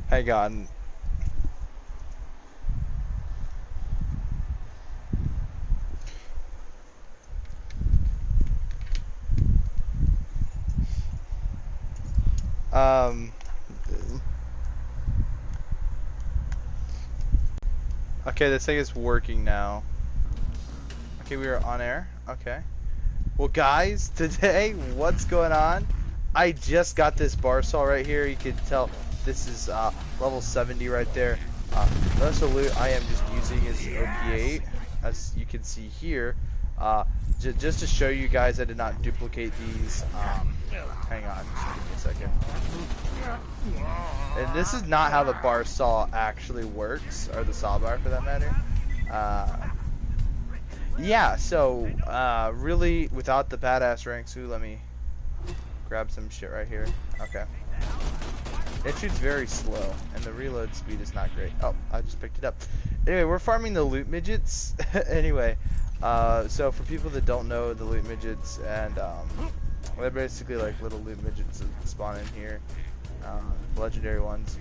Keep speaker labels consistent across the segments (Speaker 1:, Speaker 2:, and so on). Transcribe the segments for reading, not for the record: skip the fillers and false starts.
Speaker 1: Hang on. Um. Okay, this thing is working now. Okay, we are on air. Okay. Well, guys, today, what's going on? I just got this bar saw right here. You can tell this is level 70 right there. Most of the loot I am just using is OP8, as you can see here. Just to show you guys I did not duplicate these. Hang on, just give me a second. And this is not how the bar saw actually works, or the saw bar for that matter. Yeah, so really without the badass ranks, let me grab some shit right here. Okay. It shoots very slow, and the reload speed is not great. Oh, I just picked it up. Anyway, we're farming the loot midgets. Anyway, so for people that don't know the loot midgets, and they're basically like little loot midgets that spawn in here. Legendary ones.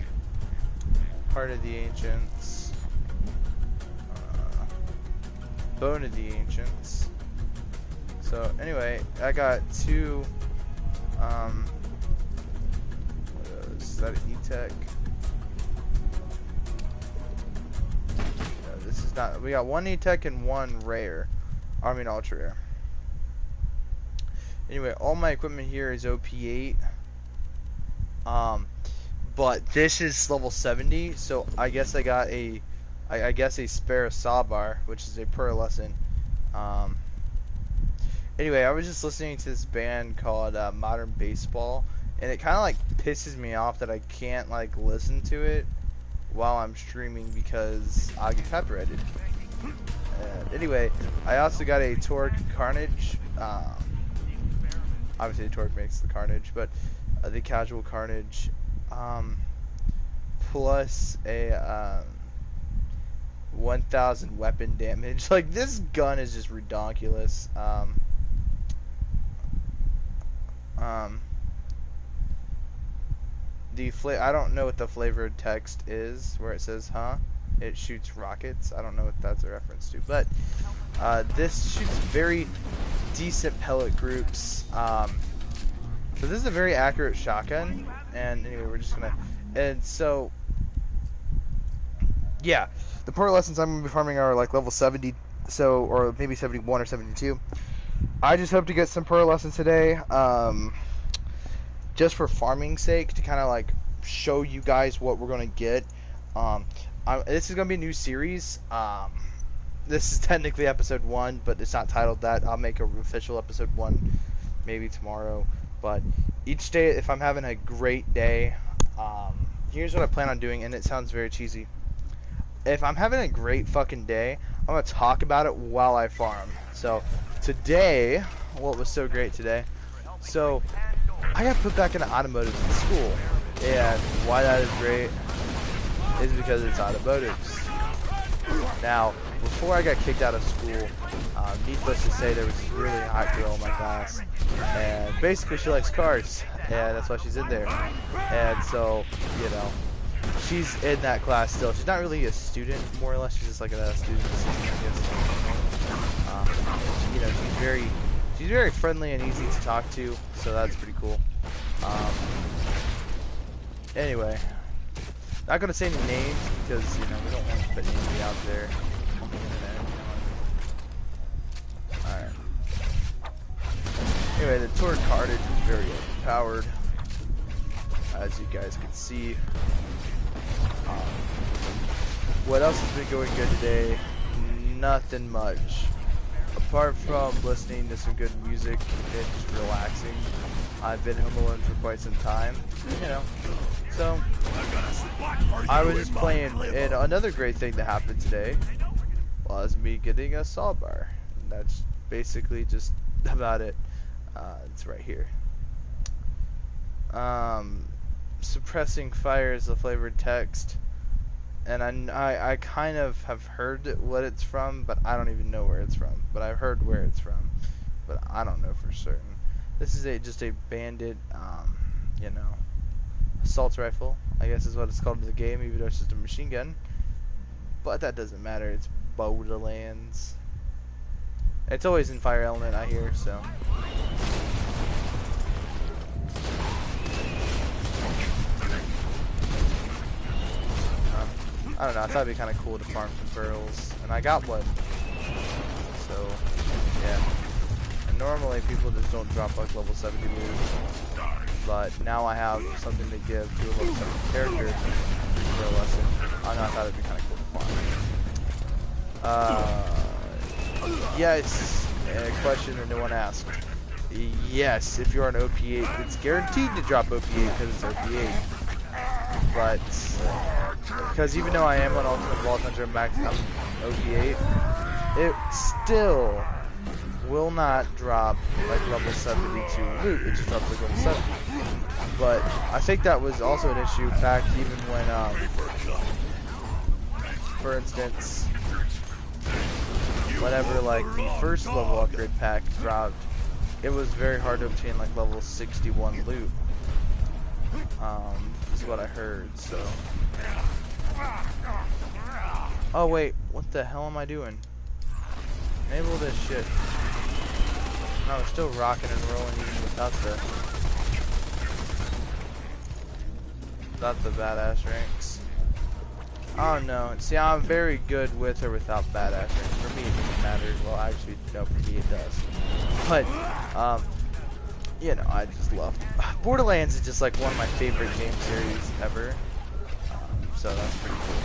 Speaker 1: Heart of the Ancients. Bone of the Ancients. So anyway, I got two. Is that an E-Tech? No, this is not. We got one E-Tech and one rare. I mean ultra rare. Anyway, all my equipment here is OP8. But this is level 70, so I guess I got a I guess a spare saw bar, which is a pearlescent. Anyway, I was just listening to this band called Modern Baseball, and it kind of like pisses me off that I can't like listen to it while I'm streaming because I'll get copyrighted. Anyway, I also got a Torque Carnage. Obviously, the Torque makes the Carnage, but the Casual Carnage, plus a 1,000 weapon damage. Like, this gun is just redonkulous. I don't know what the flavored text is where it says, huh? It shoots rockets. I don't know what that's a reference to, but this shoots very decent pellet groups. So this is a very accurate shotgun, and anyway, we're just gonna, and so, yeah, the pearlescents I'm gonna be farming are like level 70, so, or maybe 71 or 72. I just hope to get some pearlescents today, just for farming's sake, to kind of like show you guys what we're gonna get. This is gonna be a new series. This is technically episode 1, but it's not titled that. I'll make an official episode 1 maybe tomorrow. But each day, if I'm having a great day, here's what I plan on doing, and it sounds very cheesy. If I'm having a great fucking day, I'm going to talk about it while I farm. So, today, what was so great today? So, I got put back into automotive in school. And why that is great is because it's automotives. Now, before I got kicked out of school, needless to say, there was this really hot girl in my class, and basically she likes cars, and that's why she's in there. And so, you know, she's in that class still. She's not really a student, more or less. She's just like a student assistant, I guess. You know, she's very friendly and easy to talk to, so that's pretty cool. Anyway, not gonna say any names because you know we don't want to put anybody out there on the internet. Alright. Anyway, the Torque Carnage is very overpowered, as you guys can see. What else has been going good today? Nothing much. Apart from listening to some good music and just relaxing. I've been home alone for quite some time, you know. So, I was just playing, and another great thing that happened today was me getting a saw bar. And that's basically just about it. It's right here. Suppressing fire is the flavored text, and I kind of have heard what it's from, but I don't even know where it's from. But I've heard where it's from, but I don't know for certain. This is just a bandit, you know, assault rifle, I guess is what it's called in the game, even though it's just a machine gun. But that doesn't matter. It's Borderlands. It's always in Fire Element, I hear. So. I don't know, I thought it'd be kind of cool to farm some pearls, and I got one. So, yeah. And normally people just don't drop like level 70 loot, but now I have something to give to a level 70 character for a lesson. I know, I thought it'd be kind of cool to farm. Yes, a question that no one asked. Yes, if you're an OP8, it's guaranteed to drop OP8 because it's OP8. But because even though I am an Ultimate Vault Hunter max OP8, it still will not drop like level 72 loot. It just drops like level 70. But I think that was also an issue back even when, for instance, whenever like the first level upgrade pack dropped, it was very hard to obtain like level 61 loot. Is what I heard, so. Oh wait, what the hell am I doing? Enable this shit. No, it's still rocking and rolling even without the badass ranks. Oh no, see, I'm very good with or without badass ranks. For me, it doesn't matter. Well, actually, no, for me it does. But, you know, I just love Borderlands is just like one of my favorite game series ever. So that's pretty cool.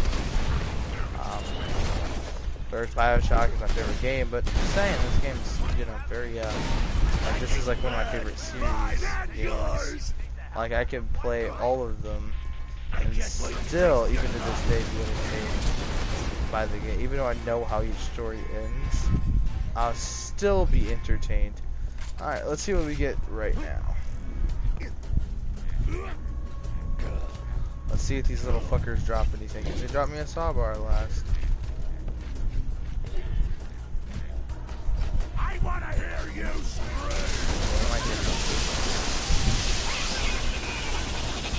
Speaker 1: First, BioShock is my favorite game, but just saying, this game's, you know, very, like, this is like one of my favorite series games. Like, I can play all of them, and still, even to this day, be entertained by the game. Even though I know how each story ends, I'll still be entertained. Alright, let's see what we get right now. Let's see if these little fuckers drop anything. Because they dropped me a saw bar last. I wanna hear you scream!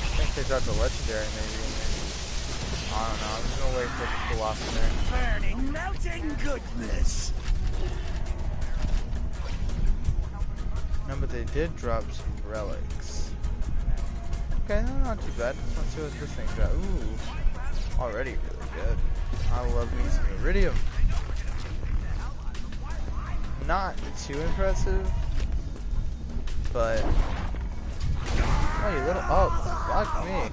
Speaker 1: I think they dropped a legendary maybe in there. I don't know, I'm just gonna wait for it to pull off in there.
Speaker 2: Burning, melting goodness!
Speaker 1: No, but they did drop some relics. Okay, no, not too bad. Let's see what this thing got. Ooh, already really good. I love me some iridium. Not too impressive, but oh, you little fuck me.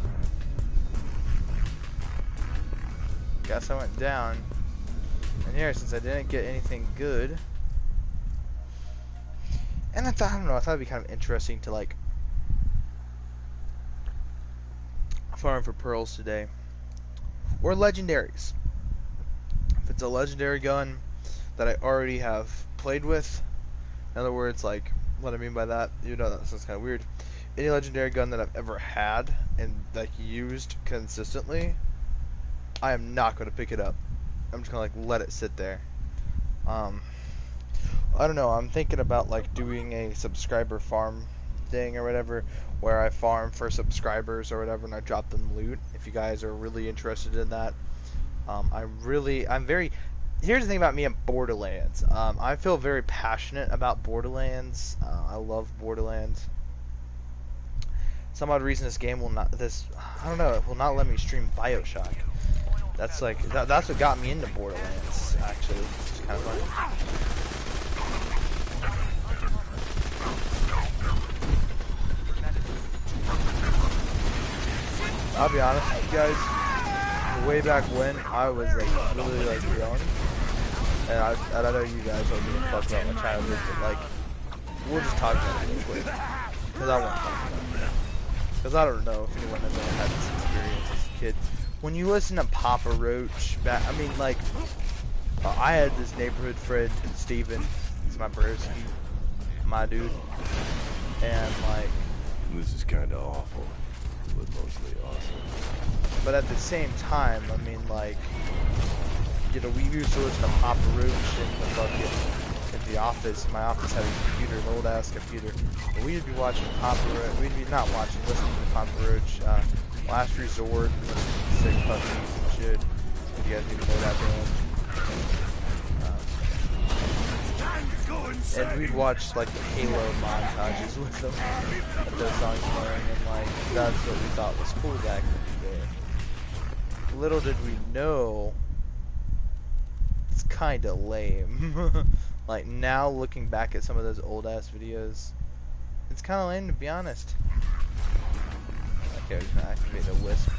Speaker 1: Guess I went down. And here, since I didn't get anything good. And I don't know, I thought it'd be kind of interesting to like farm for pearls today. Or legendaries. If it's a legendary gun that I already have played with, in other words, like, what I mean by that, you know, that sounds kind of weird. Any legendary gun that I've ever had and like used consistently, I am not going to pick it up. I'm just going to like let it sit there. I don't know, I'm thinking about like doing a subscriber farm thing or whatever, where I farm for subscribers or whatever and I drop them loot. If you guys are really interested in that, here's the thing about me and Borderlands. I feel very passionate about Borderlands. I love Borderlands. Some odd reason this game will not, I don't know, it will not let me stream BioShock. That's like, that's what got me into Borderlands, actually. It's kind of funny. I'll be honest with you guys, way back when I was like really like young, and I know you guys don't give a fuck about my childhood, but like, we'll just talk about it real quick, because I want to talk about it. Because I don't know if anyone has ever had this experience as a kid. When you listen to Papa Roach, I mean like, I had this neighborhood friend, Steven, it's my broski, my dude, and like,
Speaker 3: this is kinda awful, but mostly awesome.
Speaker 1: But at the same time, I mean like, you know, we used to listen to Papa Roach in the fucking, the office. My office had a computer, an old ass computer. But we'd be watching Papa Roach. We'd be not watching, listening to Papa Roach, Last Resort, Sick Puppies and shit. If you guys even know that band. And we'd watch like the Halo montages with them at those songs playing, and like that's what we thought was cool back in the day. Little did we know, it's kind of lame. Like now looking back at some of those old ass videos, it's kind of lame to be honest. Okay, we're gonna activate a wisp.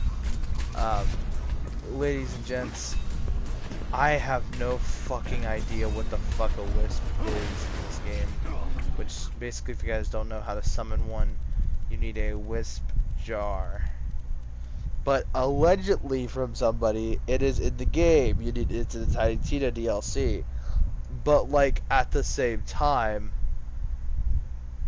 Speaker 1: Ladies and gents, I have no fucking idea what the fuck a wisp is in this game. Which basically, if you guys don't know how to summon one, you need a wisp jar. But allegedly from somebody, it is in the game. It's in the Tita DLC. But like at the same time,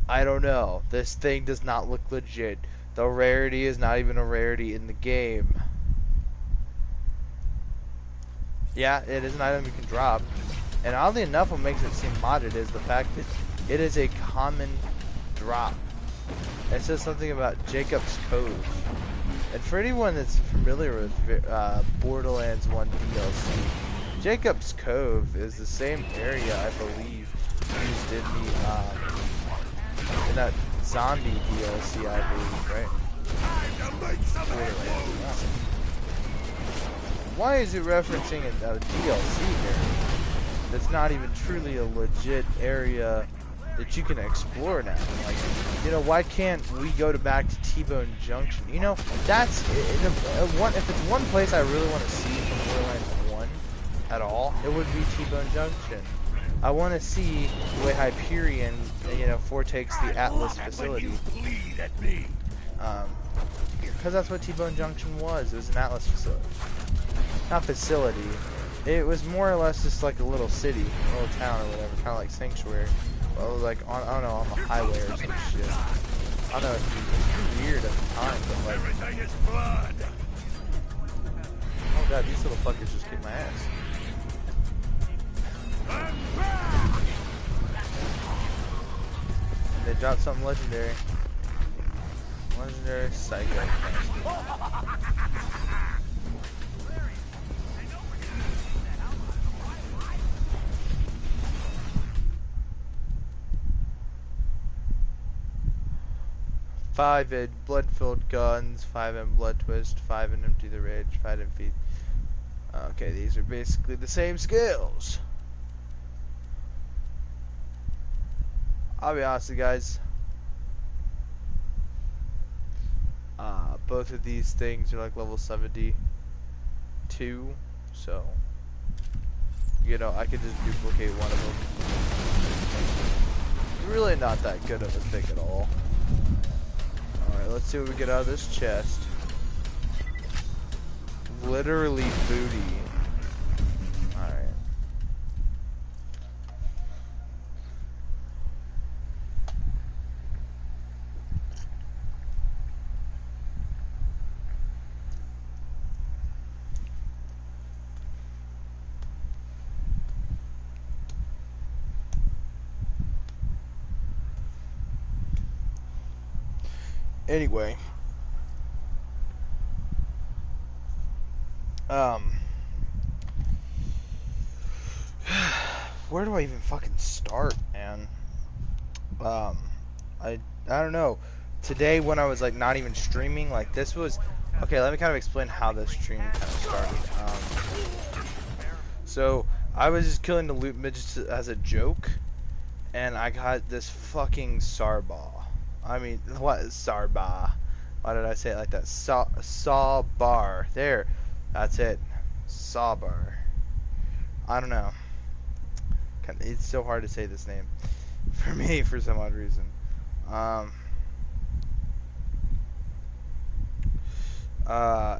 Speaker 1: I don't know. This thing does not look legit. The rarity is not even a rarity in the game. Yeah, it is an item you can drop. And oddly enough, what makes it seem modded is the fact that it is a common drop. It says something about Jacob's Cove. And for anyone that's familiar with Borderlands 1 DLC, Jacob's Cove is the same area, I believe, used in that zombie DLC, I believe, right? Borderlands, yeah. Why is it referencing a DLC area that's not even truly a legit area that you can explore now? Like, you know, why can't we go back to T-Bone Junction? You know, that's if it's one place I really want to see from Borderlands 1 at all, it would be T-Bone Junction. I want to see the way Hyperion, you know, foretakes the Atlas facility. Because that's what T-Bone Junction was. It was an Atlas facility. Not facility. It was more or less just like a little city, a little town or whatever, kind of like Sanctuary. Well, it was like on, I don't know, on the highway or some shit. I don't know, it was weird at the time, but like...
Speaker 2: Everything is blood.
Speaker 1: Oh god, these little fuckers just kicked my ass. They dropped something legendary. Legendary Psycho. 5 in blood-filled guns, 5 in blood twist, 5 in empty the rage, 5 in feet. Okay, these are basically the same skills. I'll be honest with you guys. Both of these things are like level 72, so you know I could just duplicate one of them. Really not that good of a thing at all. Alright, let's see what we get out of this chest. Literally booty. Alright. Anyway, where do I even fucking start, man? I don't know. Today when I was like not even streaming, like this was, okay, let me kind of explain how this stream kind of started. So I was just killing the loot midgets as a joke, and I got this fucking Sarba. I mean, what is Sarba? Why did I say it like that? Sawbar. There. That's it. Sawbar. I don't know. It's so hard to say this name. For me, for some odd reason.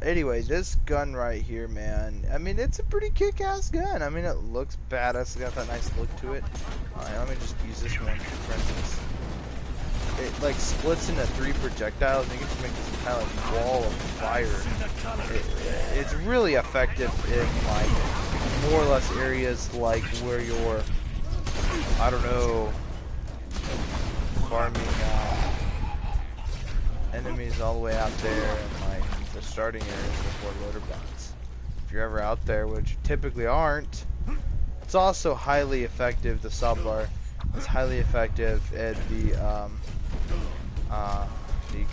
Speaker 1: Anyway, this gun right here, man. I mean, it's a pretty kick-ass gun. I mean, it looks badass. It's got that nice look to it. Alright, let me just use this one, for instance. It like splits into 3 projectiles, and you can just make this kind of like wall of fire. It's really effective in like more or less areas like where you're I don't know, farming enemies all the way out there in like the starting areas before loader bots. If you're ever out there, which you typically aren't, it's also highly effective. The subbar is highly effective at the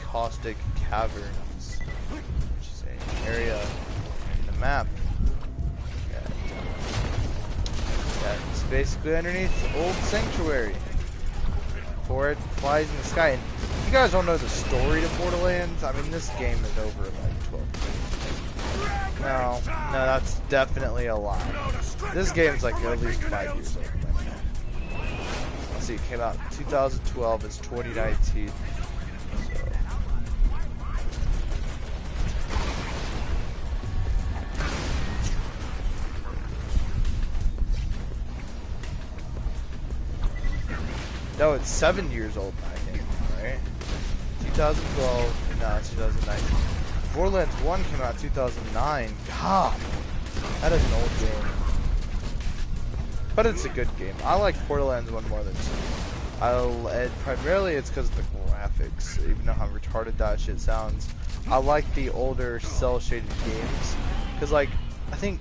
Speaker 1: caustic caverns, which is an area in the map. Yeah, it's basically underneath Old Sanctuary. Before it flies in the sky. And you guys don't know the story to Borderlands. I mean, this game is over like 12 years. No, that's definitely a lie. This game's like at least 5 years old right now. Let's see, it came out in 2012. It's 2019. So. No, it's 7 years old, I think, right? 2012, no, it's 2019. Borderlands 1 came out in 2009. God, that is an old game. But it's a good game. I like Borderlands 1 more than 2. And primarily it's because of the graphics, even though how retarded that shit sounds. I like the older cel-shaded games. Because, like, I think,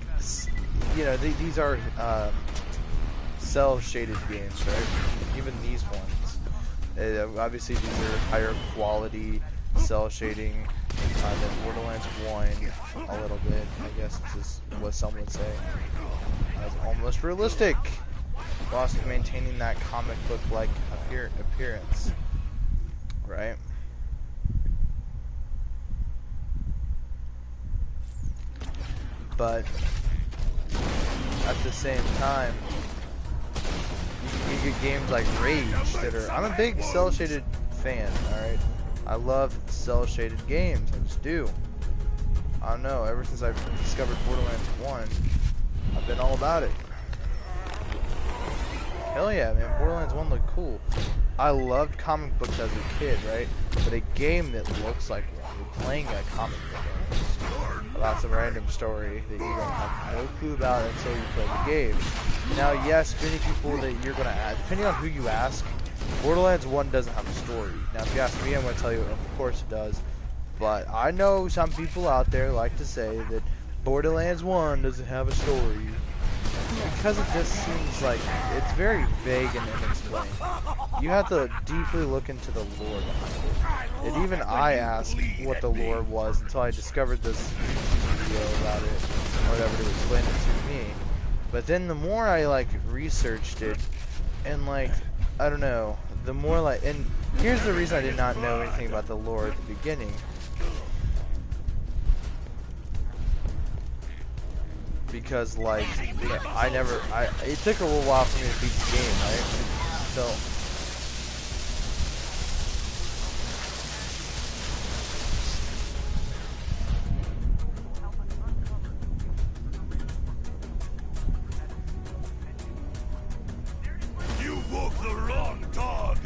Speaker 1: you know, these are cel-shaded games, right? Even these ones. Obviously, these are higher quality cel shading than Borderlands 1 a little bit. I guess this is what some would say. It's almost realistic, while also maintaining that comic book-like appearance, right? But at the same time, you get games like Rage that are... I'm a big cel-shaded fan, alright? I love cel-shaded games, I just do. I don't know, ever since I've discovered Borderlands 1, I've been all about it. Hell yeah, man, Borderlands 1 looked cool. I loved comic books as a kid, right? But a game that looks like one, you're playing a comic book about some random story that you're going to have no clue about until you play the game. Now, yes, many people that you're going to add, depending on who you ask, Borderlands 1 doesn't have a story. Now, if you ask me, I'm going to tell you, of course it does. But I know some people out there like to say that Borderlands 1 doesn't have a story. Because it just seems like it's very vague and unexplained. You have to deeply look into the lore behind it. And even I asked what the lore was until I discovered this YouTube video about it, or whatever, to explain it to me. But then the more I like researched it, and like, I don't know, the more like, and here's the reason I did not know anything about the lore at the beginning. Because like, it took a little while for me to beat the game, right? So
Speaker 2: You woke the wrong dog.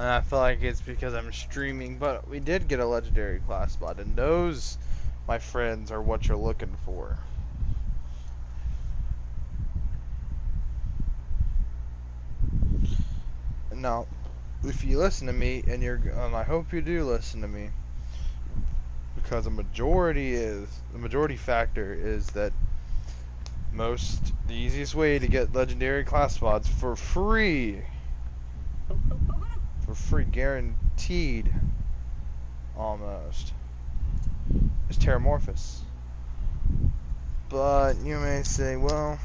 Speaker 1: and I feel like it's because I'm streaming, but we did get a legendary class spot, and those, my friends, are what you're looking for. Now, if you listen to me, and I hope you do listen to me, because the majority factor is that the easiest way to get legendary class spots for free, guaranteed, almost, is Terramorphous. But you may say, well,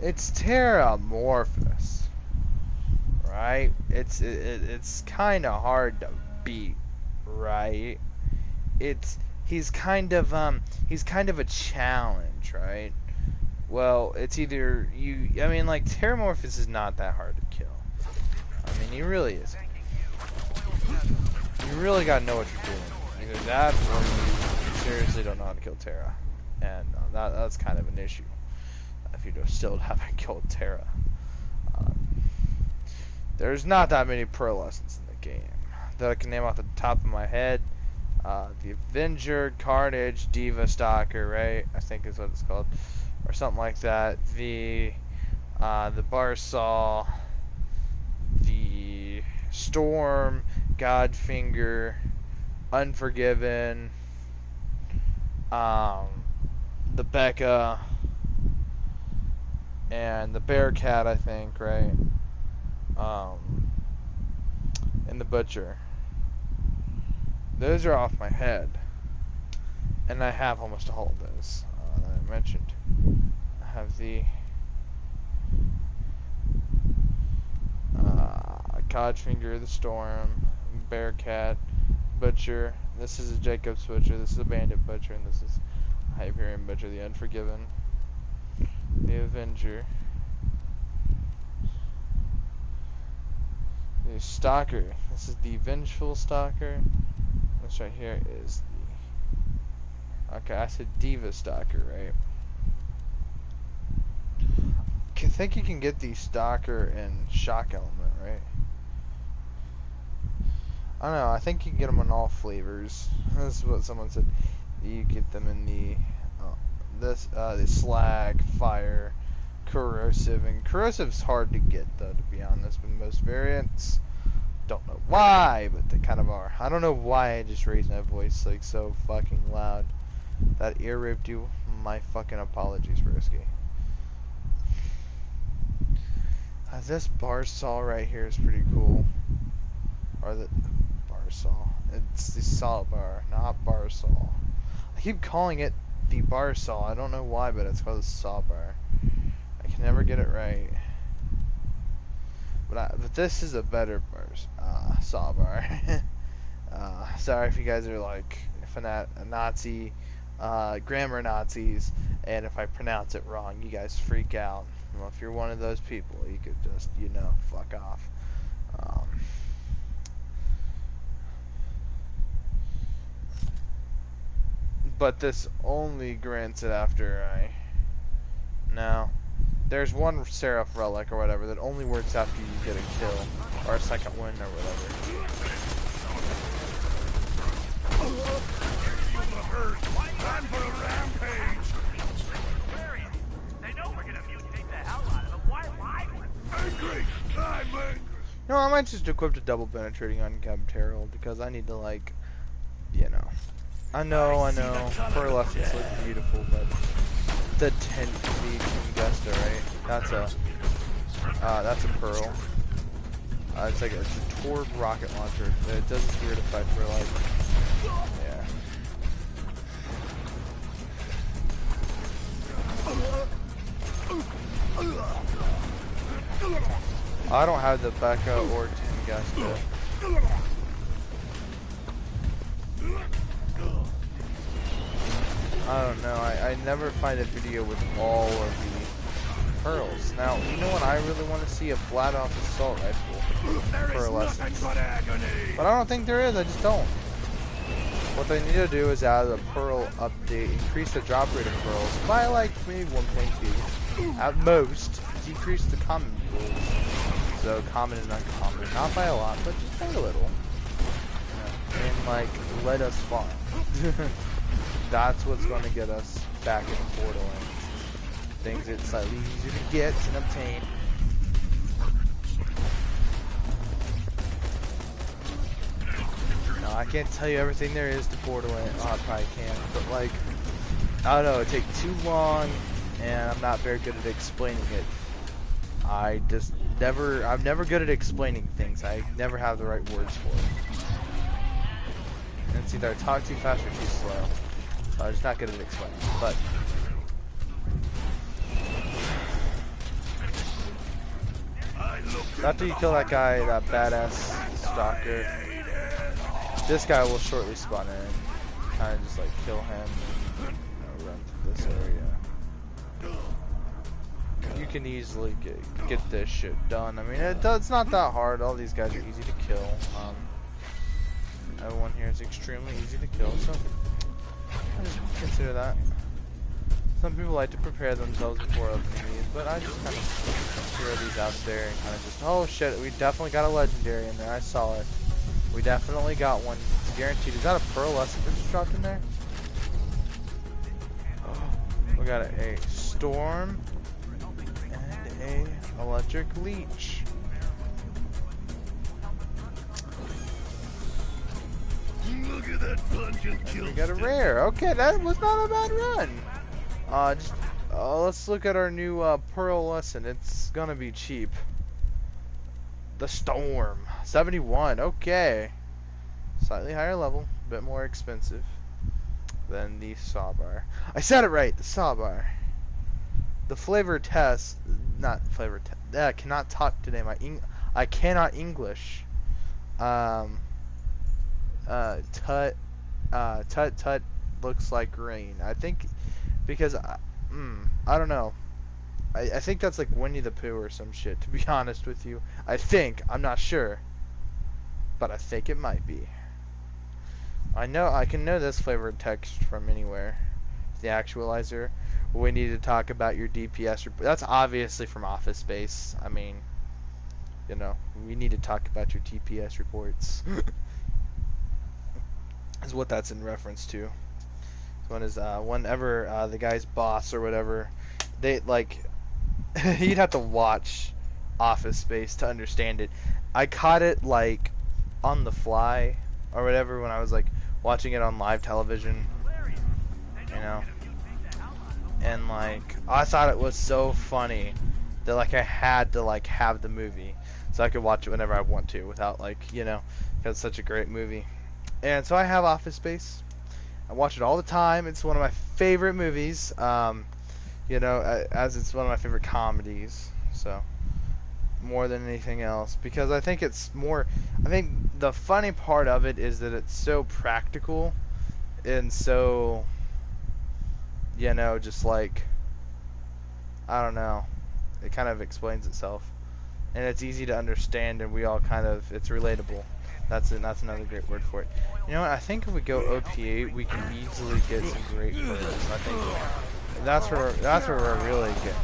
Speaker 1: it's Terramorphous, right? It's kind of hard to beat, right? He's kind of a challenge, right? Well, it's either I mean, like, Terramorphous is not that hard to kill. I mean, he really isn't. You really gotta know what you're doing. Either that, or you seriously don't know how to kill Terra, and that's kind of an issue. If you still haven't killed Terra, there's not that many pro lessons in the game that I can name off the top of my head. The Avenger, Carnage, Diva Stalker, right? I think is what it's called, or something like that. The Barsaw, the Storm, Godfinger, Unforgiven, the Becca, and the Bearcat, I think, right? And the Butcher. Those are off my head, and I have almost all of those that I mentioned. I have the Godfinger, the Storm, Bearcat, Butcher. This is a Jacob's Butcher. This is a Bandit Butcher, and this is Hyperion Butcher, the Unforgiven, the Avenger, the Stalker. This is the Vengeful Stalker. This right here is the... Okay, I said Diva Stalker, right? I think you can get the Stalker in Shock Element, right? I don't know, I think you can get them in all flavors. This is what someone said. You get them in the the Slag, Fire, Corrosive, and Corrosive's hard to get though, to be honest, with most variants. Don't know why, but they kind of are. I don't know why I just raised my voice like so fucking loud. That ear ripped you. My fucking apologies, Brisky. This bar saw right here is pretty cool. Or the bar saw. It's the saw bar, not bar saw. I keep calling it the bar saw. I don't know why, but it's called the saw bar. I can never get it right. But this is a better saw bar. Sorry if you guys are like Nazi, grammar Nazis, and if I pronounce it wrong, you guys freak out. Well, if you're one of those people, you could just, fuck off. But this only grants it after No. There's one Seraph Relic or whatever that only works after you get a kill, or a second win or whatever.
Speaker 2: Time for a rampage!
Speaker 4: They know we're gonna mutilate the hell out of them. Why lie?
Speaker 2: Angry! I'm angry!
Speaker 1: No, I might just equip a double penetrating on Cabterral because I need to I know, Pearl lessons look beautiful, but the Gusta, right? That's a Pearl. It's a Torb rocket launcher. It does a weird effect for yeah. I don't have the Becca or Gusta. I don't know, I never find a video with all of the pearls. Now, you know what I really want to see? A flat off assault rifle for lessons. But I don't think there is, I just don't. What they need to do is add a pearl update, increase the drop rate of pearls by like maybe 1.2. At most, decrease the common pools. So common and uncommon. Not by a lot, but just by a little. And let us farm. That's what's going to get us back in Borderlands. Things it's slightly easier to get and obtain. Now, I can't tell you everything there is to Borderlands. Oh, I probably can, but I don't know, it'd take too long, and I'm not very good at explaining it. I'm never good at explaining things. I never have the right words for it. And it's either I talk too fast or too slow. I'm just not good at explaining, but after you kill that guy, that badass stalker, this guy will shortly spawn in. Kind of just kill him and run through this area. You can easily get this shit done. I mean, it's not that hard. All these guys are easy to kill. everyone here is extremely easy to kill, so I just consider that. Some people like to prepare themselves before opening these, but I just kind of throw these out there and kind of just, oh shit, we definitely got a legendary in there. I saw it. We definitely got one. It's guaranteed. Is that a pearlescent that just dropped in there? Oh, we got a storm and a electric leech.
Speaker 2: Look at that punch and kill.
Speaker 1: We got a rare. Okay, that was not a bad run. Let's look at our new pearlescent. It's gonna be cheap. The storm, 71. Okay, slightly higher level, a bit more expensive than the Sawbar. I said it right. The Sawbar. The flavor test, not flavor test. I cannot talk today. I cannot English. Tut looks like rain. I think because I don't know. I think that's like Winnie the Pooh or some shit, to be honest with you. I think, I'm not sure, but I think it might be. I can know this flavored text from anywhere. The actualizer. We need to talk about your DPS report. That's obviously from Office Space. I mean, you know, we need to talk about your DPS reports. Is what that's in reference to. One is whenever the guy's boss or whatever, they like you'd have to watch Office Space to understand it. I caught it like on the fly or whatever when I was like watching it on live television, you know, and like I thought it was so funny that like I had to like have the movie so I could watch it whenever I want to without like, you know, because it's such a great movie. And so I have Office Space. I watch it all the time. It's one of my favorite movies. You know, as it's one of my favorite comedies. So, more than anything else. Because I think it's more... I think the funny part of it is that it's so practical. And so... You know, just like... I don't know. It kind of explains itself. And it's easy to understand and we all kind of... It's relatable. That's another great word for it. You know what? I think if we go OP8, we can easily get some great pearls. I think that's where we're really getting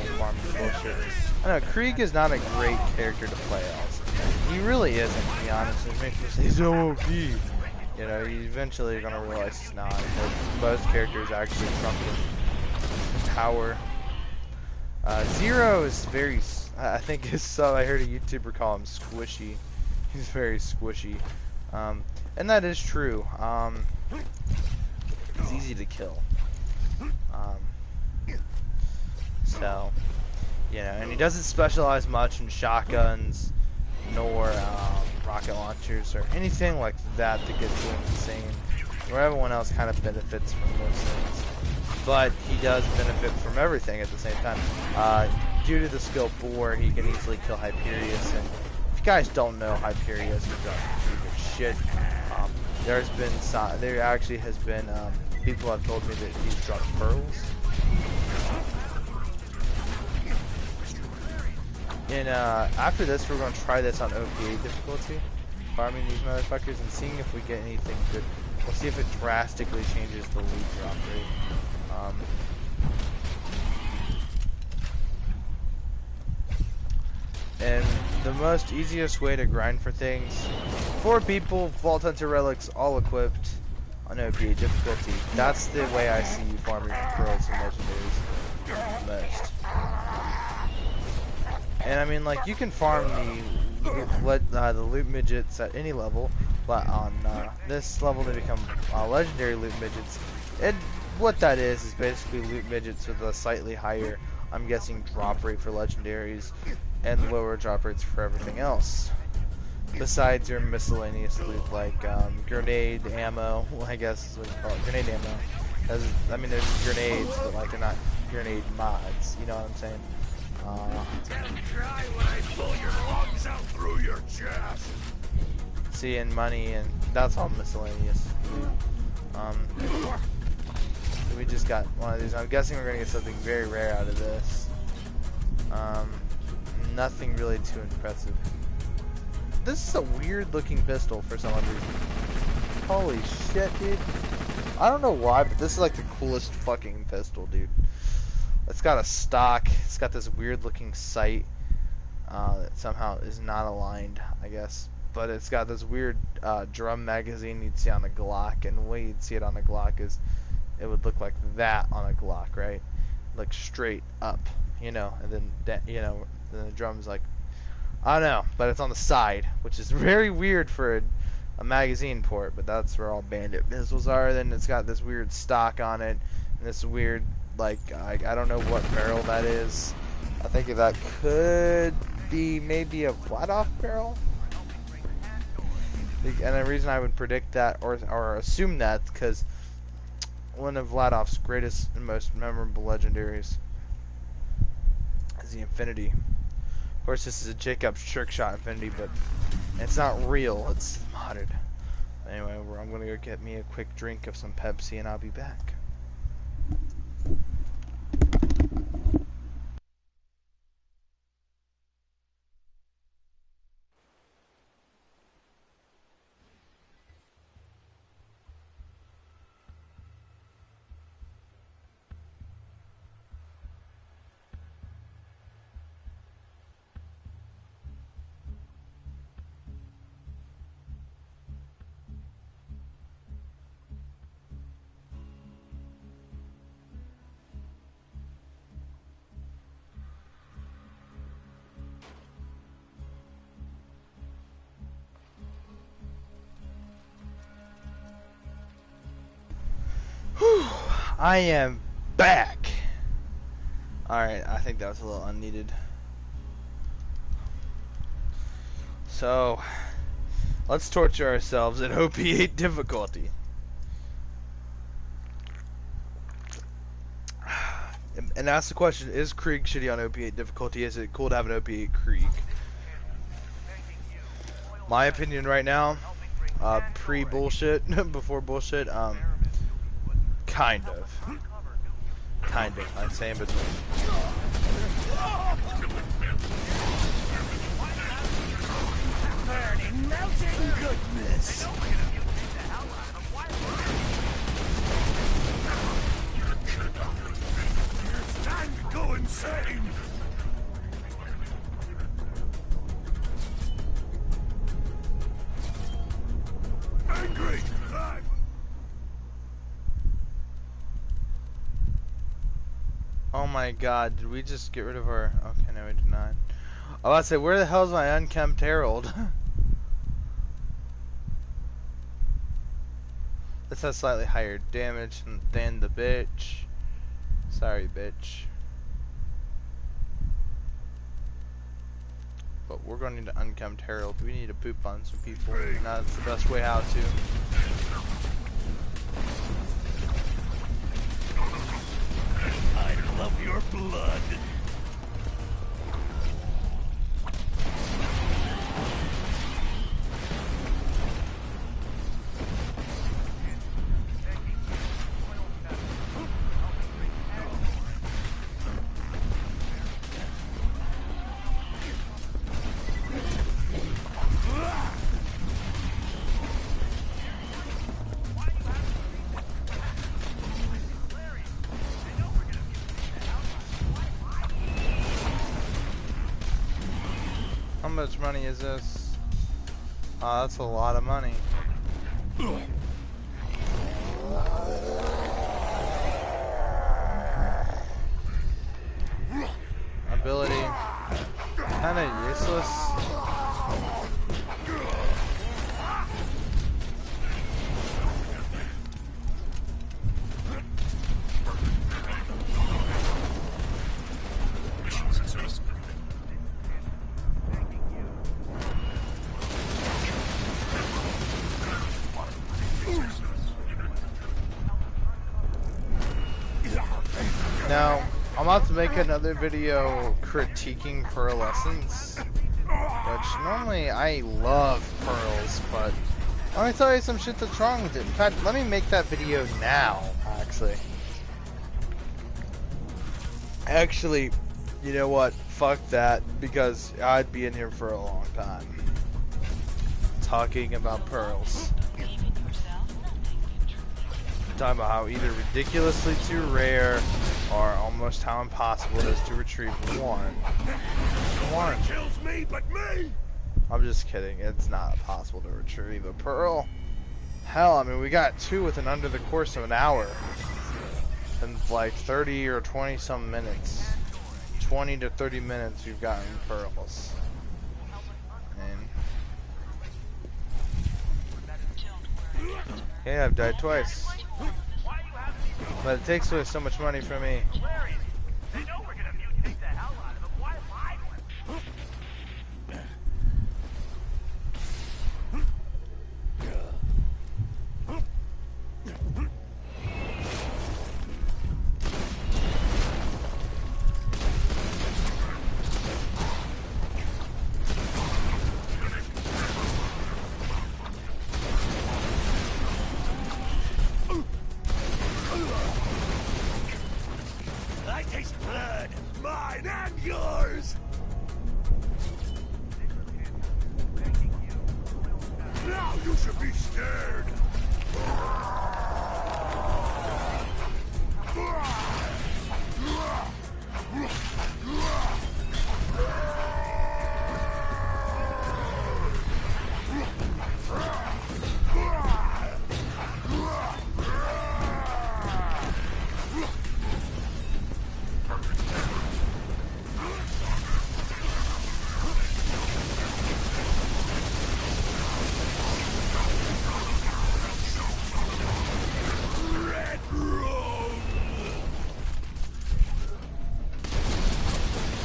Speaker 1: in farming bullshit. I know Krieg is not a great character to play. Also, he really isn't. To be honest, it makes me say he's so OP. You know, you eventually are gonna realize he's not. Most characters actually trump his power. Zero is very. I think his sub. I heard a YouTuber call him squishy. He's very squishy, and that is true. He's easy to kill, so you know, and he doesn't specialize much in shotguns, nor rocket launchers or anything like that that gets him insane. Where everyone else kind of benefits from those things, but he does benefit from everything at the same time. Due to the skill 4, he can easily kill Hyperius and. Guys don't know Hyperius is pretty good shit. There actually has been people have told me that he's dropped pearls. And after this, we're gonna try this on OP8 difficulty, farming these motherfuckers and seeing if we get anything good. We'll see if it drastically changes the loot drop rate. And the most easiest way to grind for things, 4 people, Vault Hunter relics, all equipped on OP8 difficulty. That's the way I see farming pearls and legendaries most. And I mean, like, you can farm the loot midgets at any level, but on this level they become legendary loot midgets. And what that is basically loot midgets with a slightly higher, I'm guessing, drop rate for legendaries and lower drop rates for everything else. Besides your miscellaneous loot like grenade ammo, well, I guess is what you call it, grenade ammo. I mean, there's grenades, but like they're not grenade mods. You know what I'm saying?
Speaker 2: Try when I pull your lungs out through your chest.
Speaker 1: See, and money, and that's all miscellaneous. We just got one of these. I'm guessing we're gonna get something very rare out of this. Nothing really too impressive. this is a weird looking pistol for some odd reason. Holy shit, dude. I don't know why, but this is like the coolest fucking pistol, dude. It's got a stock. It's got this weird looking sight that somehow is not aligned, I guess. But it's got this weird drum magazine you'd see on a Glock, and the way you'd see it on a Glock is it would look like that on a Glock, right? Like straight up, you know, and then then the drum's like, I don't know, but it's on the side, which is very weird for a magazine port, but that's where all Bandit pistols are. Then it's got this weird stock on it, and this weird, like, I don't know what barrel that is. I think that could be maybe a flat-off barrel. And the reason I would predict that or assume that, because one of Vladov's greatest and most memorable legendaries is the Infinity. Of course, this is a Jacob's trick shot Infinity, but it's not real. It's modded. Anyway, I'm gonna go get me a quick drink of some Pepsi, and I'll be back. I am back. Alright, I think that was a little unneeded. So, let's torture ourselves in OP8 difficulty. And ask the question, is Krieg shitty on OP8 difficulty? Is it cool to have an OP8 Krieg? My opinion right now, pre-bullshit, before bullshit, kind of, I'd say in between.
Speaker 2: Burning, melting goodness. It's time to go insane. Angry.
Speaker 1: Oh my god, did we just get rid of our... Okay, no we did not. I was about to say, where the hell is my unkempt Herald? This has slightly higher damage than the bitch. Sorry, bitch. But we're going to need an unkempt Herald. We need to poop on some people. And that's the best way how to.
Speaker 2: I love your blood.
Speaker 1: How much money is this? Oh, that's a lot of money. Ability, kinda useless. Now, I'm about to make another video critiquing Pearl Lessons, which normally I love Pearls, but let me tell you some shit that's wrong with it. In fact, let me make that video now, actually. Actually, you know what? Fuck that, because I'd be in here for a long time. talking about pearls. Talking about how either ridiculously too rare or almost how impossible it is to retrieve one. One.
Speaker 2: Kills me, but me.
Speaker 1: I'm just kidding. It's not possible to retrieve a pearl. Hell, I mean, we got 2 within under the course of an hour. In like 30 or 20 some minutes. 20 to 30 minutes we've gotten pearls. And yeah, I've died twice. But it takes away so much money from me.
Speaker 4: They know we're gonna mutate the hell out of them. Why lie to them?
Speaker 2: I taste blood, mine and yours. Now you should be scared.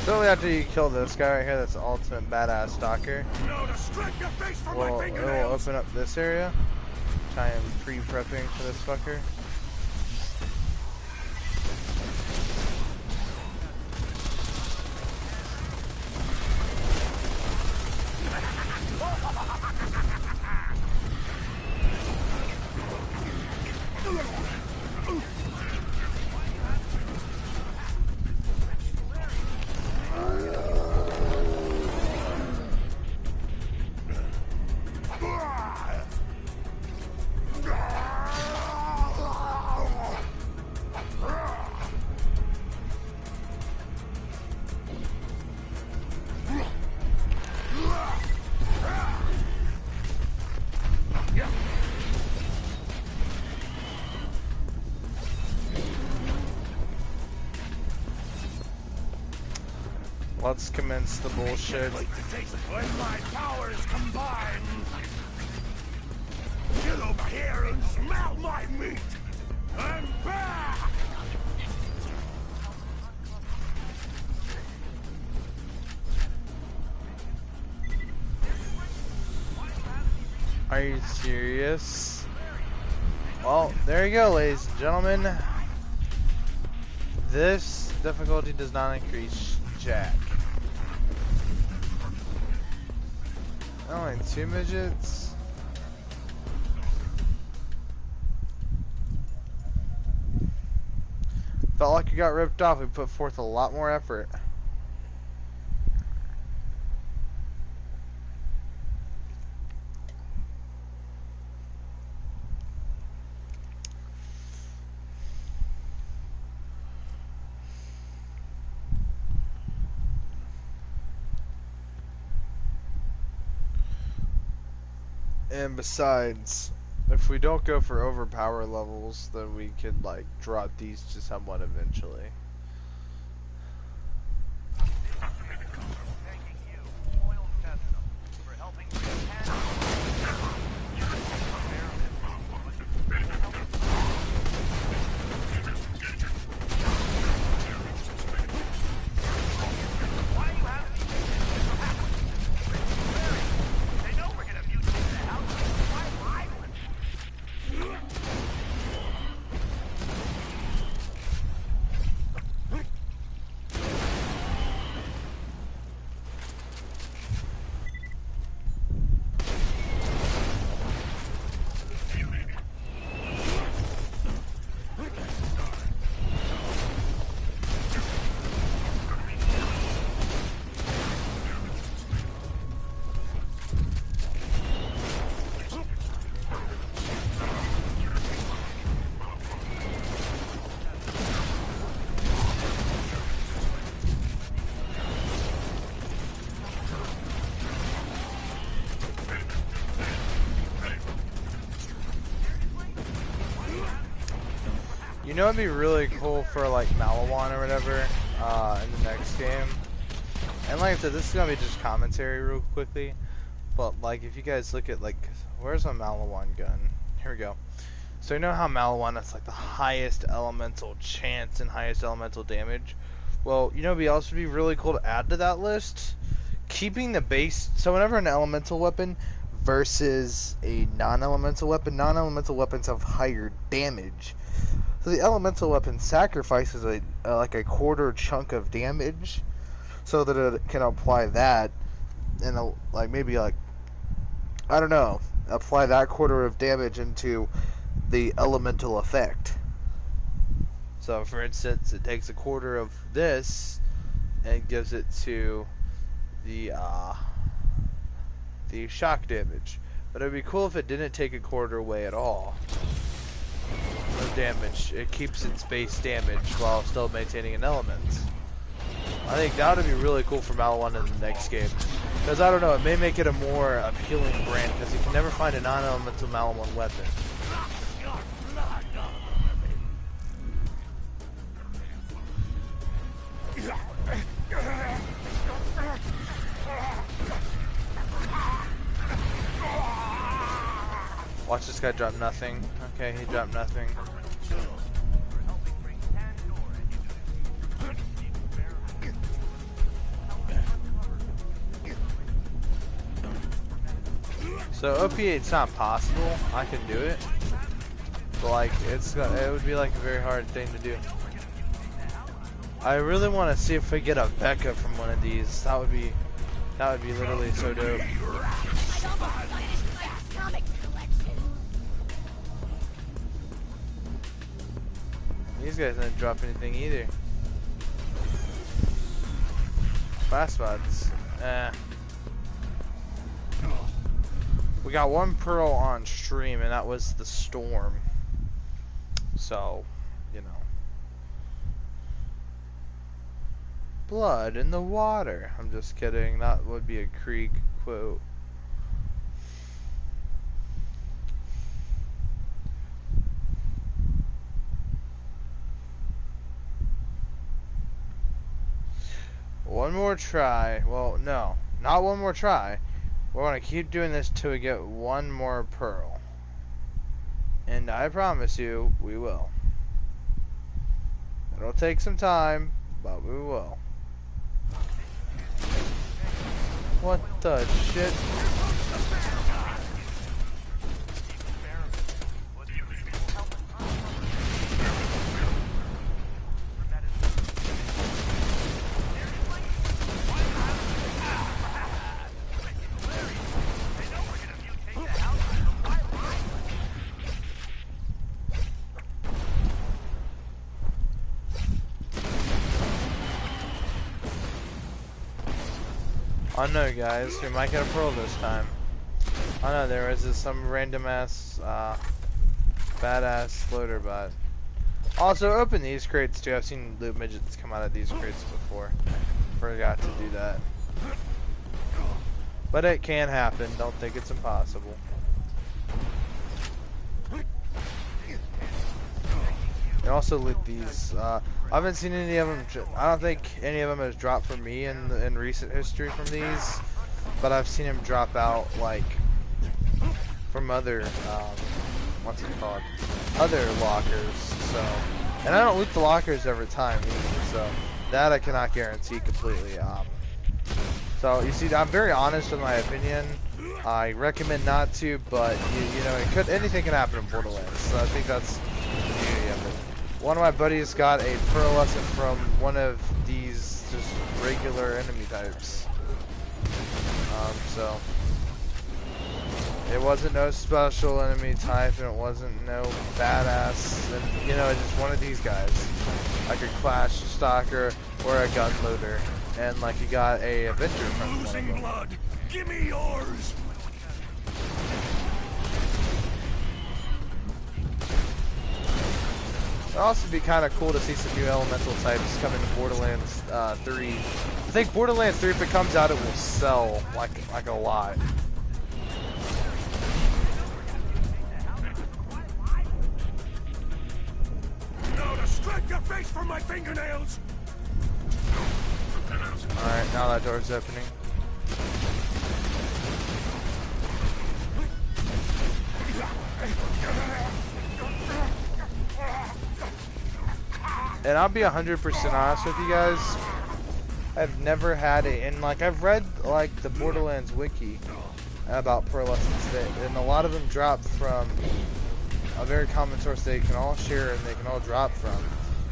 Speaker 1: Shortly after you kill this guy right here, that's the ultimate badass stalker.
Speaker 2: Now to strip your face from my
Speaker 1: Well, it will
Speaker 2: fingernails.
Speaker 1: open up this area. I am pre-prepping for this fucker. Let's commence the bullshit.
Speaker 2: Wait to taste when my powers combine. Get over here and smell my meat. I'm back.
Speaker 1: Are you serious? Well, there you go, ladies and gentlemen. This difficulty does not increase jack. Only 2 midgets. Felt like you got ripped off. We put forth a lot more effort. And besides, if we don't go for overpower levels, then we could like drop these to someone eventually.
Speaker 4: Thanking you, Oil Testament, for helping me. Why are you having me? They know we're gonna mutate the hell out of them. Why lie to them?
Speaker 1: You know, it'd be really cool for like Malawan or whatever in the next game. And like I said, this is gonna be just commentary real quickly. But like, if you guys look at like, where's my Malawan gun? Here we go. So you know how Malawan has like the highest elemental chance and highest elemental damage? Well, you know, it'd be also be really cool to add to that list. Keeping the base. So whenever an elemental weapon versus a non-elemental weapon, non-elemental weapons have higher damage. So the elemental weapon sacrifices like a quarter chunk of damage, so that it can apply that, and like maybe like, I don't know, apply that quarter of damage into the elemental effect. So for instance, it takes a quarter of this and gives it to the shock damage. But it'd be cool if it didn't take a quarter away at all. No damage. It keeps its base damage while still maintaining an element. I think that would be really cool for Malawan in the next game. Because I don't know, it may make it a more appealing brand because you can never find a non-elemental Malawan weapon. Watch this guy drop nothing. Okay, he dropped nothing. So OP8's not possible. I can do it, but like it would be like a very hard thing to do. I really want to see if we get a Becca from one of these. That would be literally so dope. These guys didn't drop anything either. Fast spots. We got one pearl on stream, and that was the storm. So, you know. Blood in the water. I'm just kidding. That would be a Krieg quote. One more try. Well, no. Not one more try. We're going to keep doing this till we get one more pearl. And I promise you, we will. It'll take some time, but we will. What the shit? Oh no, guys, we might get a pearl this time. Oh no, there is some random ass, badass floater bot. Also, open these crates too. I've seen loot midgets come out of these crates before. Forgot to do that. But it can happen. Don't think it's impossible. And also loot these. I haven't seen any of them. I don't think any of them has dropped for me in recent history from these, but I've seen them drop out like from other what's it called? Other lockers. So, and I don't loot the lockers every time either. So that I cannot guarantee completely. So you see, I'm very honest with my opinion. I recommend not to, but you know, anything can happen in Borderlands. So I think that's the beauty of it. One of my buddies got a pearlescent from one of these just regular enemy types. So it wasn't no special enemy type, and it wasn't no badass, and you know, it's just one of these guys, like a Clash Stalker or a gun loader, and like you got a Avenger from one of them.
Speaker 2: Blood. Give me yours.
Speaker 1: It'd also be kind of cool to see some new elemental types come into Borderlands 3. I think Borderlands 3, if it comes out, it will sell like a lot.
Speaker 2: No. extract your face from my fingernails!
Speaker 1: Alright, now that door's opening. And I'll be 100% honest with you guys. I've never had it, and like I've read like the Borderlands wiki about pearlescence, and a lot of them drop from a very common source they can all share and they can all drop from.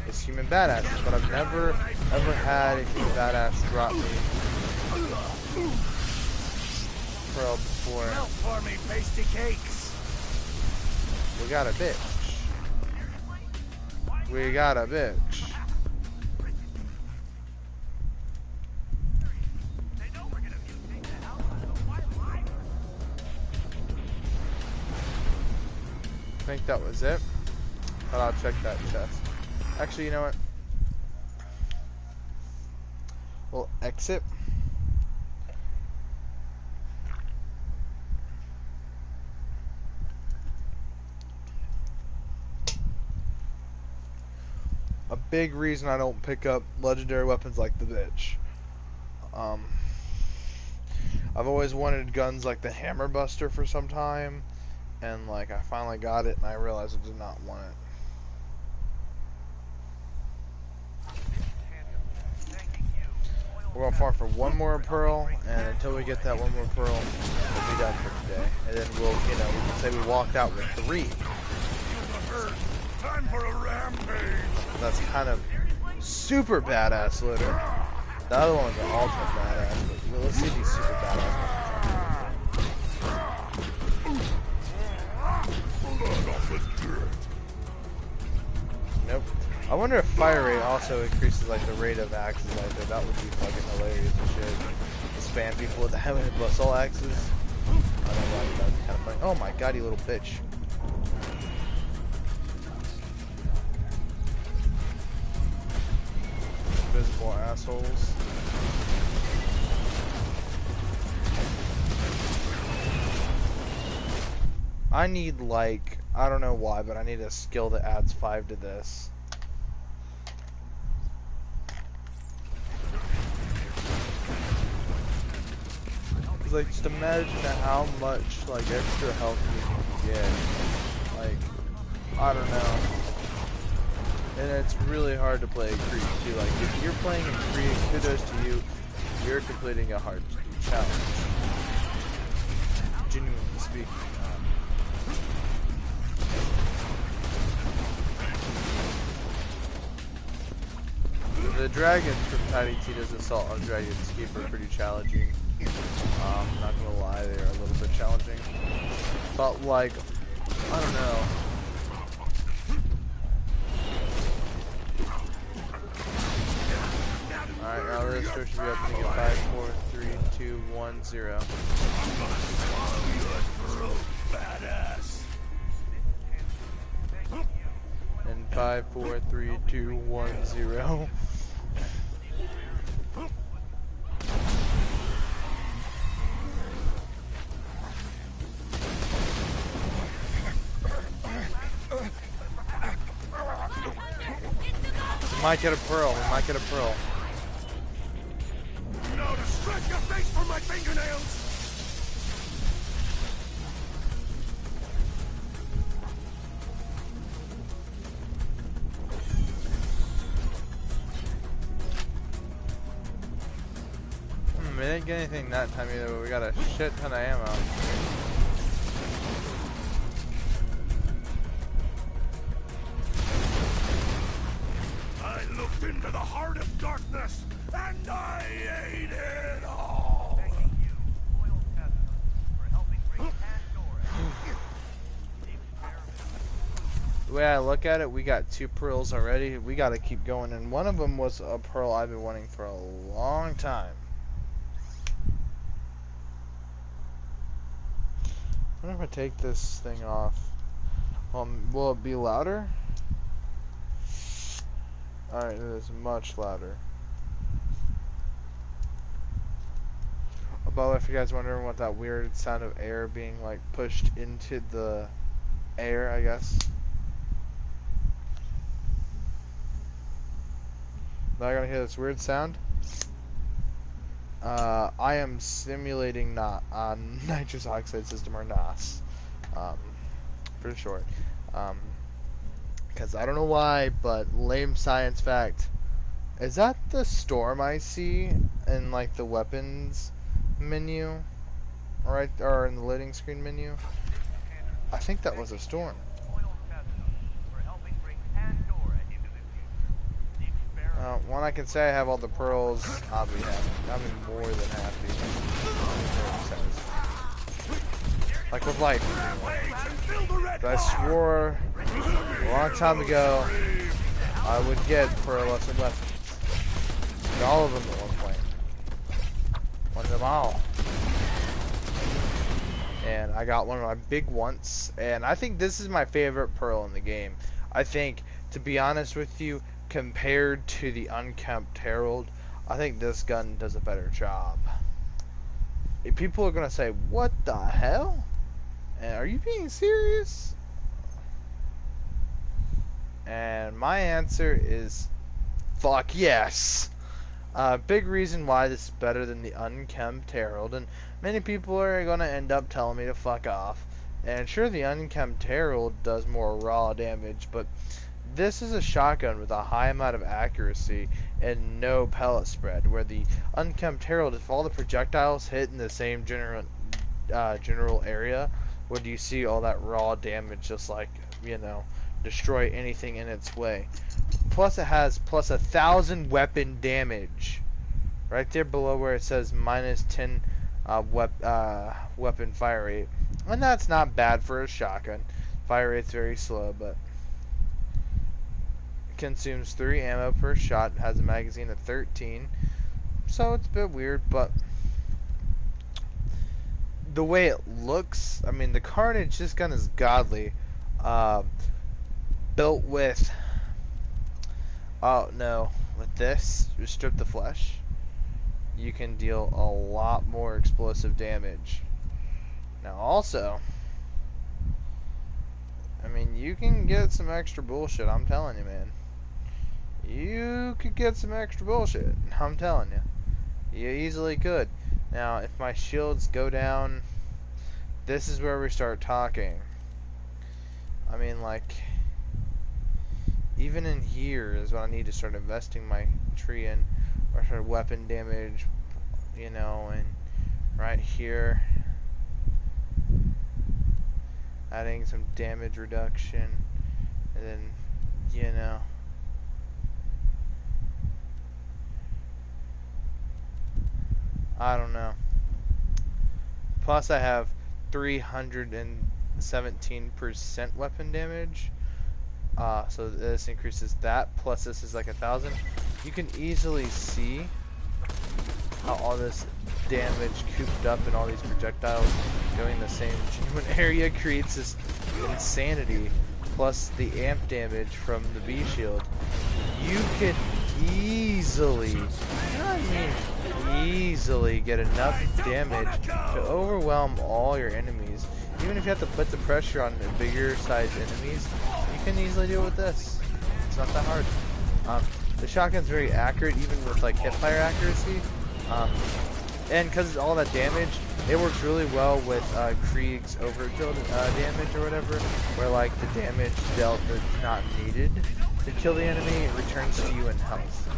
Speaker 1: It's human badasses, but I've never ever had a human badass drop me pearl before.
Speaker 2: Melt for me, pasty cakes!
Speaker 1: We got a bitch. We got a bitch. I think that was it. But I'll check that chest. Actually, you know what? We'll exit. A big reason I don't pick up legendary weapons like the bitch. I've always wanted guns like the Hammer Buster for some time, and like I finally got it and I realized I did not want it. We're gonna farm for one more pearl, and until we get that one more pearl, we'll be done for today. And then we'll, you know, we can say we walked out with 3.
Speaker 2: Time for a rampage!
Speaker 1: That's kind of super badass looter. The other one's an ultimate badass, but let's see these super badass ones. Nope. I wonder if fire rate also increases like the rate of axes like that. That would be fucking hilarious and shit. To spam people with the heavy assault axes. I don't know, that'd be kind of funny. Oh my god, you little bitch. Invisible assholes. I need like, I don't know why, but I need a skill that adds 5 to this. Cause like, just imagine how much like extra health you can get. Like, I don't know. And it's really hard to play a creep too. Like, if you're playing a creep, kudos to you. You're completing a hard challenge. Genuinely speaking. The dragons from Tiny Tita's Assault on Dragon's Keep are pretty challenging. Not gonna lie, they are a little bit challenging. But like, I don't know. Alright, now this door should be opening at 5, 4, 3, 2, 1, 0.
Speaker 2: Badass!
Speaker 1: And 5, 4, 3, 2, 1, 0. We might get a pearl, we might get a pearl.
Speaker 2: Now distract your face from my fingernails!
Speaker 1: We didn't get anything that time either, but we got a shit ton of ammo.
Speaker 2: I looked into the heart of darkness, and I ate it all!
Speaker 1: The way I look at it, we got 2 pearls already. We gotta keep going, and one of them was a pearl I've been wanting for a long time. I wonder if I take this thing off. Will it be louder? Alright, it is much louder. By the way, if you guys wondering what that weird sound of air being like pushed into the air, I guess. Not gonna hear this weird sound. I am simulating not nitrous oxide system, or NOS, for short. Because I don't know why, but lame science fact. Is that the storm I see in like the weapons menu, right, or in the loading screen menu? I think that was a storm. When I can say I have all the pearls, I'll be happy. I'll be more than happy. Like with life. But I swore a long time ago I would get pearlescent weapons. Got all of them at one point. Won them all. And I got one of my big ones. And I think this is my favorite pearl in the game. I think, to be honest with you, compared to the Unkempt Herald, I think this gun does a better job. People are gonna say, what the hell? And are you being serious? And my answer is, fuck yes. Big reason why this is better than the Unkempt Herald, and many people are gonna end up telling me to fuck off. And sure, the Unkempt Herald does more raw damage, but this is a shotgun with a high amount of accuracy and no pellet spread, where the Unkempt Herald, if all the projectiles hit in the same general area, would you see all that raw damage just like, you know, destroy anything in its way. Plus it has plus 1,000 weapon damage. Right there below where it says minus 10 weapon fire rate. And that's not bad for a shotgun. Fire rate's very slow, but consumes 3 ammo per shot, has a magazine of 13, so it's a bit weird, but the way it looks, I mean, the carnage, this gun is godly. Built with, oh no, with this, you strip the flesh, you can deal a lot more explosive damage. Now also, I mean, you can get some extra bullshit, I'm telling you, man. You could get some extra bullshit, I'm telling you. You easily could. Now, if my shields go down, this is where we start talking. I mean, like, even in here is when I need to start investing my tree in, or sort of weapon damage, you know, and right here, adding some damage reduction, and then, you know, I don't know. Plus I have 317% weapon damage. So this increases that. Plus this is like 1,000. You can easily see how all this damage cooped up in all these projectiles going the same genuine area creates this insanity. Plus the amp damage from the B shield. You could easily, easily get enough damage to overwhelm all your enemies. Even if you have to put the pressure on bigger sized enemies, you can easily do it with this. It's not that hard. The shotgun's very accurate, even with like hipfire accuracy. And because all that damage, it works really well with Krieg's overkill damage or whatever, where like the damage dealt that's not needed to kill the enemy, it returns to you in health.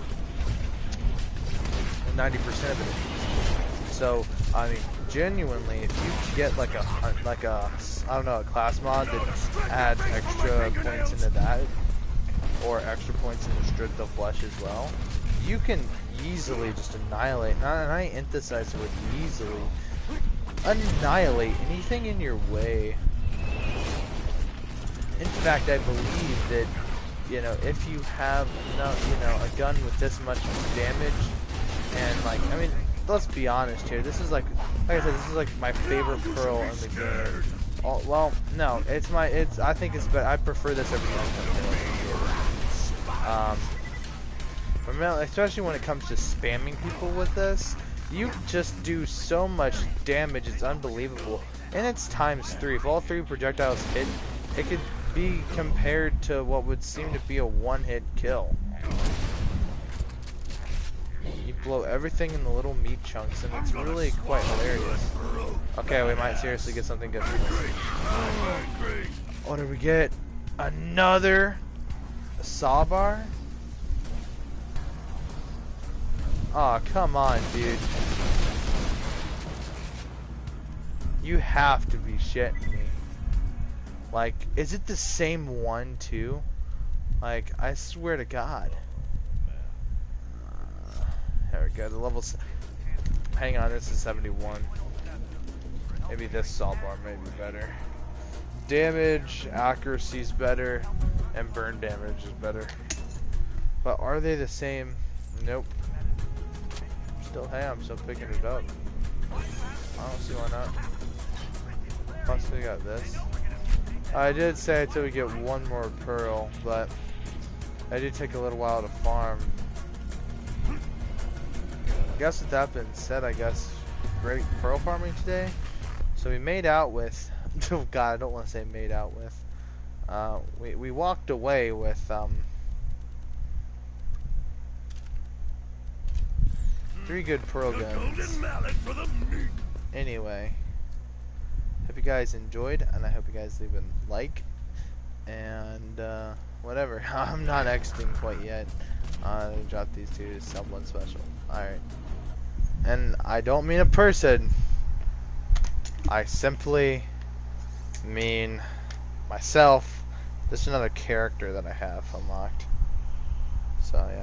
Speaker 1: And 90% of it is. So, I mean, genuinely, if you get like a I don't know, a class mod that adds extra points into that, or extra points into Strip the Flesh as well, you can easily just annihilate, and I emphasize the word easily, annihilate anything in your way. In fact, I believe that, you know, if you have, you know, a gun with this much damage, and like, I mean, let's be honest here, this is like I said, this is like my favorite pearl in the game. Oh, well, no, I think it's better. I prefer this over the especially when it comes to spamming people with this. You just do so much damage, it's unbelievable. And it's ×3. If all 3 projectiles hit, it could be compared to what would seem to be a one-hit kill. blow everything in the little meat chunks, and it's really quite hilarious. Okay, we might seriously get something good from this. What did we get? Another sawbar? Aw, come on, dude. You have to be shitting me. Like, is it the same one, too? Like, I swear to God. There we go, the levels. Hang on, this is 71. Maybe this saw bar may be better. Damage, accuracy's better, and burn damage is better. But are they the same? Nope. Still, hey, I'm still picking it up. I don't see why not. Plus, we got this. I did say until we get one more pearl, but I did take a little while to farm. I guess with that being said, I guess great pearl farming today. So we made out with, oh god, I don't want to say made out with. We walked away with 3 good pearl guns. Anyway, hope you guys enjoyed, and I hope you guys leave a like and whatever. I'm not exiting quite yet. Let me drop these two to someone special. Alright. And I don't mean a person. I simply mean myself. This is another character that I have unlocked. So yeah.